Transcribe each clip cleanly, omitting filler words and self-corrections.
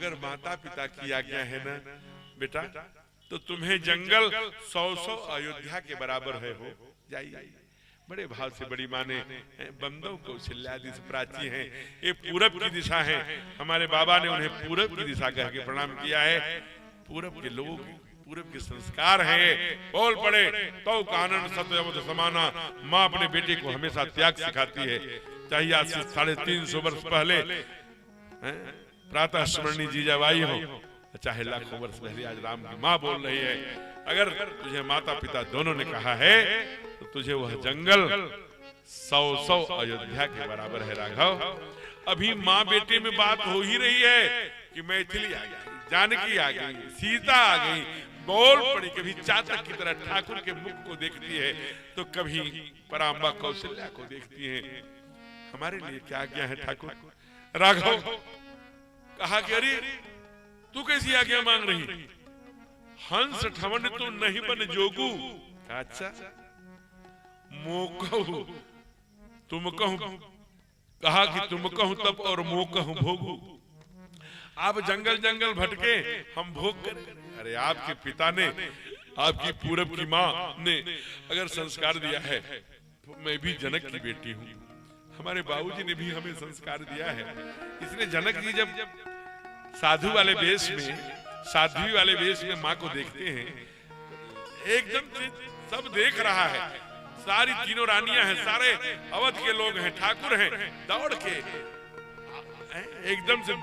अगर माता पिता की आज्ञा है ना बेटा, तो तुम्हें जंगल 100 अयोध्या के बराबर है, हो जाइए। बड़े भाव से बड़ी माँ ने बंदों को कौशल्यादि प्राची हैं, ये पूरब की दिशा है। हमारे बाबा ने उन्हें पूरब की दिशा कह के प्रणाम किया है। पूरब के लोग पूरब के संस्कार हैं। बोल पड़े तो कानन सत्य समाना। माँ अपने बेटे को हमेशा त्याग सिखाती है, चाहे आज से 350 वर्ष पहले प्रातः स्मरणी जीजाबाई हो, चाहे लाखों वर्ष पहले आज राम की माँ बोल रही है। अगर तुझे माता पिता दोनों ने कहा है तो तुझे वह जंगल 100 अयोध्या के बराबर है राघव। अभी माँ बेटे में बात हो ही रही है कि मैथिली आ गई, जानकी आ गई, सीता आ गई, बोल पड़ी। कभी चातक की तरह ठाकुर के मुख को देखती है तो कभी परांबा कौशल्या को देखती है। हमारे लिए क्या आज्ञा है ठाकुर? राघव कहा कि अरे तू कैसी आज्ञा मांग रही? हंस ठवन तो नहीं बन जोगू। अच्छा मोकहु तुम कहूं, कहा कि तुम कहूं तब और मोकहु भोगू। आप जंगल जंगल भटके, हम भोग करें। अरे आपके पिता ने, आपकी पूरब की माँ ने अगर संस्कार दिया है, तो मैं भी जनक की बेटी हूँ। हमारे बाबूजी ने भी हमें संस्कार दिया है। इसलिए जनक जी जब साधु वाले वेश में, साध्वी वाले वेश में माँ को देखते हैं, एकदम से सब देख रहा है, सारी तीनों रानियां हैं, सारे अवध के लोग हैं, ठाकुर हैं, दौड़ के एकदम से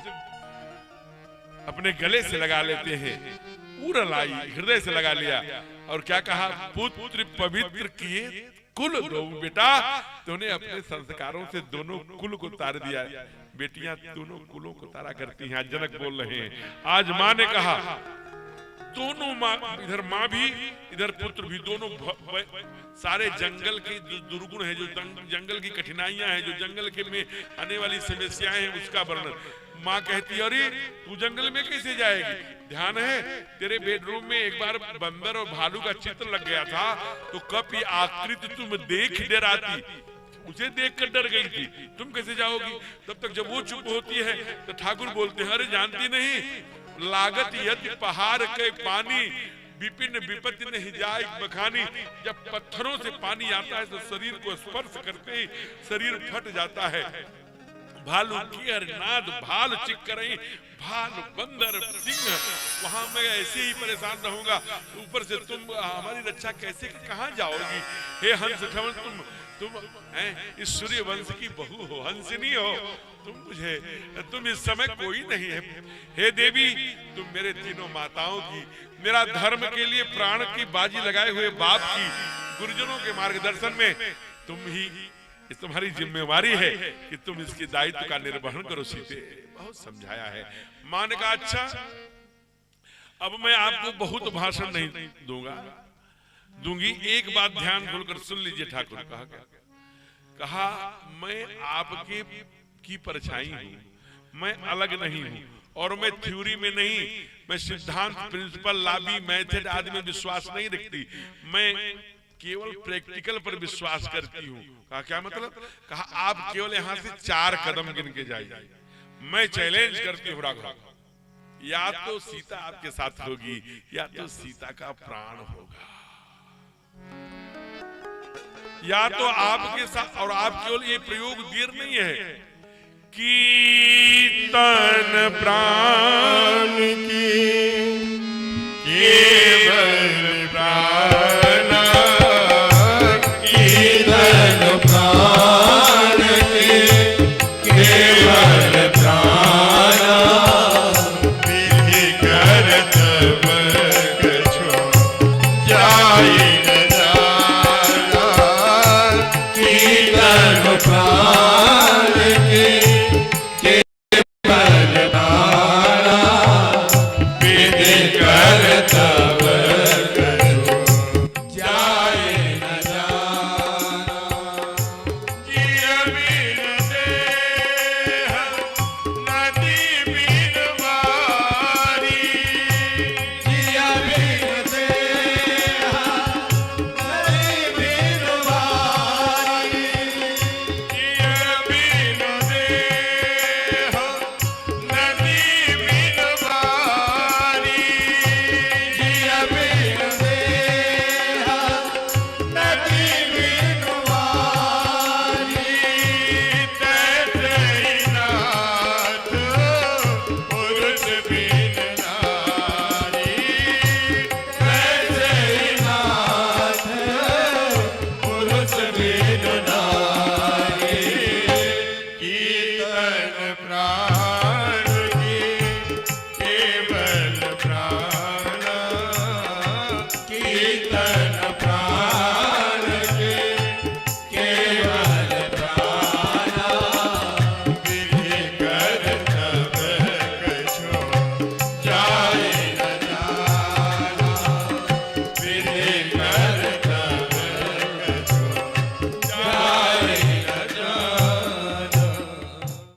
अपने गले से लगा लेते हैं। उरलाई हृदय से लगा लिया और क्या कहा? पुत्र पवित्र किए कुल दो। बेटा तूने अपने संस्कारों से दोनों कुल को तार दिया। बेटियां दोनों कुलों को तारा करती हैं। आज जनक बोल रहे हैं। आज माँ ने कहा, दोनों माँ, इधर माँ भी इधर पुत्र भी, दोनों सारे जंगल की दुर्गुण है, जो जंगल की कठिनाइयां हैं, जो जंगल के में आने वाली समस्याएं हैं, उसका वर्णन। माँ कहती, अरे तू जंगल में कैसे जाएगी? ध्यान है तेरे बेडरूम में एक बार बंदर और भालू का चित्र लग गया था, तो कब ये आकृति तुम देख डराती, उसे देखकर डर गई थी, तुम कैसे जाओगी? तब तक जब वो चुप होती है तो ठाकुर बोलते हैं, अरे जानती नहीं, लागत यदि पहाड़ के पानी विपिन विपत्ति नहीं जाए बखानी। जब पत्थरों से पानी आता है तो शरीर को स्पर्श करते ही शरीर फट जाता है। भालू की नाद भाल चिक करई, भालू बंदर सिंह, वहां मैं ऐसे ही परेशान रहूंगा। ऊपर से तुम हमारी रक्षा कैसे, कहां जाओगी? हे हंस ठवन, तुम इस सूर्य वंश की बहू हो, हंसिनी हो, तुम इस समय कोई नहीं है। हे देवी, तुम मेरे तीनों माताओं की, मेरा धर्म के लिए प्राण की बाजी लगाए हुए बाप की, गुरुजनों के मार्गदर्शन में तुम ही, तुम्हारी जिम्मेवारी है कि तुम इसके दायित्व का निर्वहन करो। सीते बहुत समझाया है। मां ने कहा, अच्छा अब मैं आपको बहुत भाषण नहीं दूंगी, एक बात ध्यान खोलकर सुन लीजिए। ठाकुर कहा मैं आपके की परछाई हूं, मैं अलग नहीं हूं, और मैं थ्योरी में नहीं, मैं सिद्धांत, प्रिंसिपल, लॉबी, मेथड आदि में विश्वास नहीं रखती, मैं केवल प्रैक्टिकल पर विश्वास करती हूँ। कहा क्या मतलब? कहा आप केवल यहाँ से 4 कदम गिन के जाइए, मैं चैलेंज करती हूँ राघव, या तो सीता आपके साथ होगी या तो सीता का प्राण होगा, या तो आपके साथ। और आप केवल ये प्रयोग देर नहीं है, कीर्तन प्राण की